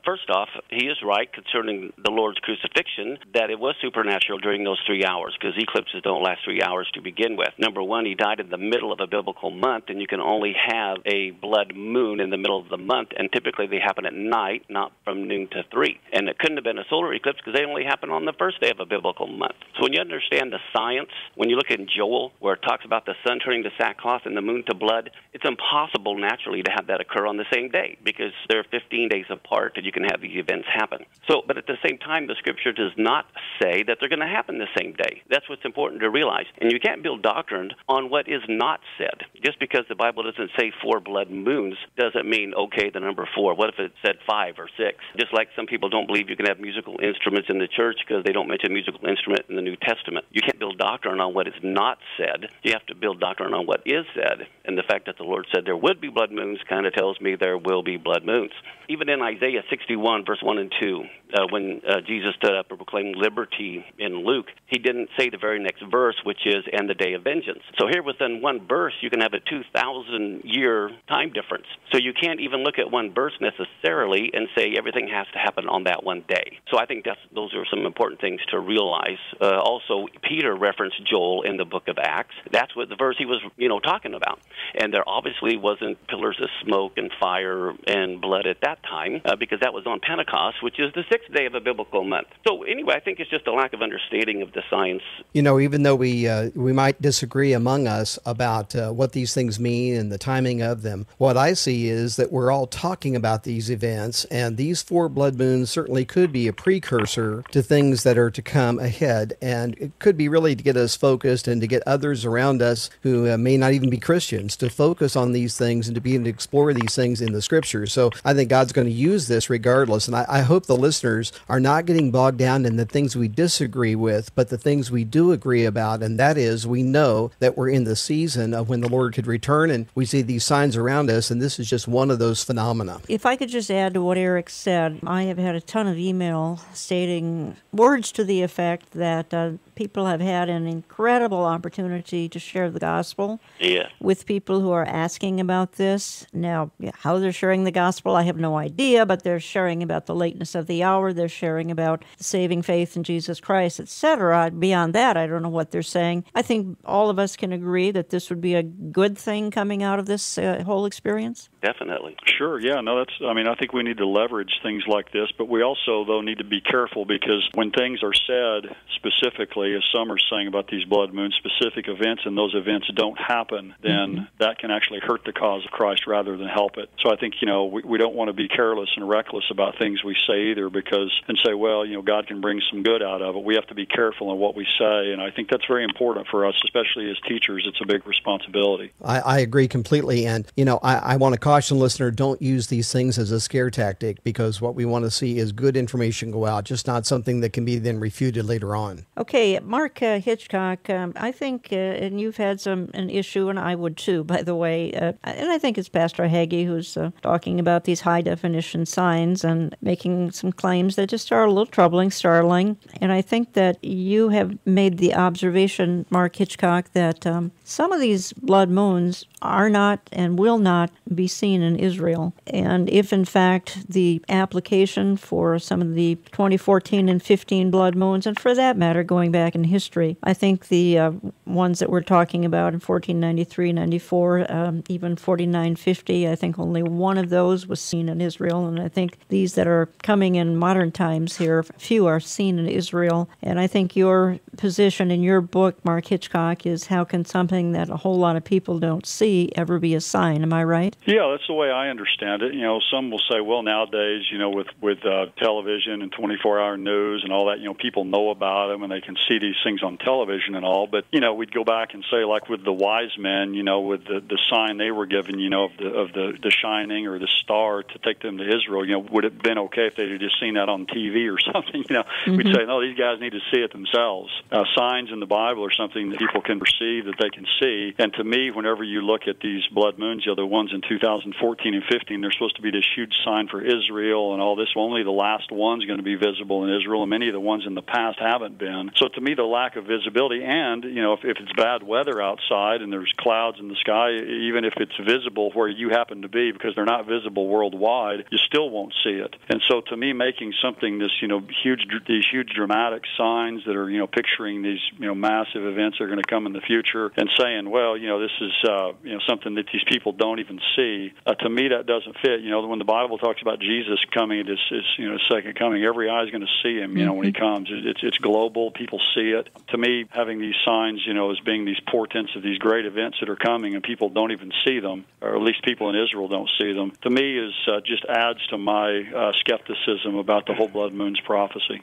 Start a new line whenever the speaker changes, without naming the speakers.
first off, he is right concerning the Lord's crucifixion, that it was supernatural during those 3 hours, because eclipses don't last 3 hours to begin with. Number one, he died in the middle of a biblical month, and you can only have a blood moon in the middle of the month, and typically they happen at night, not from noon to 3. And it couldn't have been a solar eclipse because they only happen on the first day of a biblical month. So when you understand the science, when you look at Joel, where it talks about the sun turning to sackcloth and the moon to blood, it's impossible naturally to have that occur on the same day, because they're 15 days apart and you can have these events happen. So, but at the same time, the Scripture does not say that they're going to happen the same day. That's what's important to realize. And you can't build doctrine on what is not said. Just because the Bible doesn't say 4 blood moons doesn't mean, okay, the number 4. What if it said 5 or 6? Just like some people don't believe you can have musical instruments in the church because they don't mention musical instrument in the New Testament. You can't build doctrine on what is not said. You have to build doctrine on what is said. And the fact that the Lord said there would be blood moons kind of tells me there will be blood moons. Even in Isaiah 61, verse 1 and 2, when Jesus stood up and proclaimed liberty in Luke, he didn't say the very next verse, which is, and the day of vengeance. So here within one verse, you can have a 2,000-year time difference. So you can't even look at one verse necessarily and say everything has to happen on that one day. So I think those are some important things to realize. Also, Peter referenced Joel in the book of Acts. That's what the verse he was, talking about. And there obviously wasn't pillars of smoke and fire and blood at that time, because that was on Pentecost, which is the 6th day of a biblical month. So anyway, I think it's just a lack of understanding of the science.
Even though we might disagree among us about what these things mean and the timing of them, what I see is that we're all talking about these events, and these 4 blood moons certainly could be a precursor to things that are to come ahead, and it could be really to get us focused and to get others around us who may not even be Christians to focus on these things and to begin to explore these things in the Scriptures. So I think God's going to use this regardless, and I hope the listeners are not getting bogged down in the things we disagree with, but the things we do agree about, and that is we know that we're in the season of when the Lord could return, and we see these signs around us, and this is just one of those phenomena.
If I could just add to what Eric said, I have had a ton of email stating words to the effect that people have had an incredible opportunity to share the gospel with people who are asking about this. Now, how they're sharing the gospel, I have no idea, but they're sharing about the lateness of the hour, they're sharing about saving faith in Jesus Christ, etc. Beyond that, I don't know what they're saying. I think all of us can agree that this would be a good thing coming out of this whole experience.
Definitely.
Sure, yeah. No, I think we need to leverage things like this, but we also, though, need to be careful, because when things are said specifically, as some are saying about these blood moons, specific events, and those events don't happen, then that can actually hurt the cause of Christ rather than help it. So I think, we don't want to be careless and reckless about things we say either, and say, well, God can bring some good out of it. We have to be careful in what we say, and I think that's very important for us, especially as teachers. It's a big responsibility.
I agree completely, and, I want to caution listener, don't use these things as a scare tactic, because what we want to see is good information go out, just not something that can be then refuted later on.
Okay, Mark Hitchcock, I think, and you've had an issue, and I would too, by the way, and I think it's Pastor Hagee who's talking about these high-definition signs and making some claims that just are a little troubling, startling, and I think that you have made the observation, Mark Hitchcock, that some of these blood moons are not and will not be seen in Israel. And if, in fact, the application for some of the 2014 and 15 blood moons, and for that matter, going back in history, I think the ones that we're talking about in 1493, 94, even 4950, I think only one of those was seen in Israel. And I think these that are coming in modern times here, few are seen in Israel. And I think your position in your book, Mark Hitchcock, is how can something that a whole lot of people don't see ever be a sign? Am I right?
Yeah, that's the way I understand it. Some will say, well, nowadays, with television and 24-hour news and all that, people know about them and they can see these things on television and all. But, we'd go back and say, like with the wise men, with the sign they were given, of the shining or the star to take them to Israel, would it have been okay if they had just seen that on TV or something? We'd say, no, these guys need to see it themselves. Signs in the Bible are something that people can perceive, that they can see. And to me, whenever you look at these blood moons, the ones in 2000 2014 and 15, there's supposed to be this huge sign for Israel and all this. Well, only the last one's going to be visible in Israel, and many of the ones in the past haven't been. So to me, the lack of visibility, and if it's bad weather outside and there's clouds in the sky, even if it's visible where you happen to be, because they're not visible worldwide, you still won't see it. And so to me, making something these huge dramatic signs that are picturing these massive events that are going to come in the future, and saying, well, this is something that these people don't even see. To me, that doesn't fit. When the Bible talks about Jesus coming at his second coming, every eye is going to see him. When he comes, it's global. People see it. To me, having these signs, as being these portents of these great events that are coming, and people don't even see them, or at least people in Israel don't see them, to me is just adds to my skepticism about the whole blood moon's prophecy.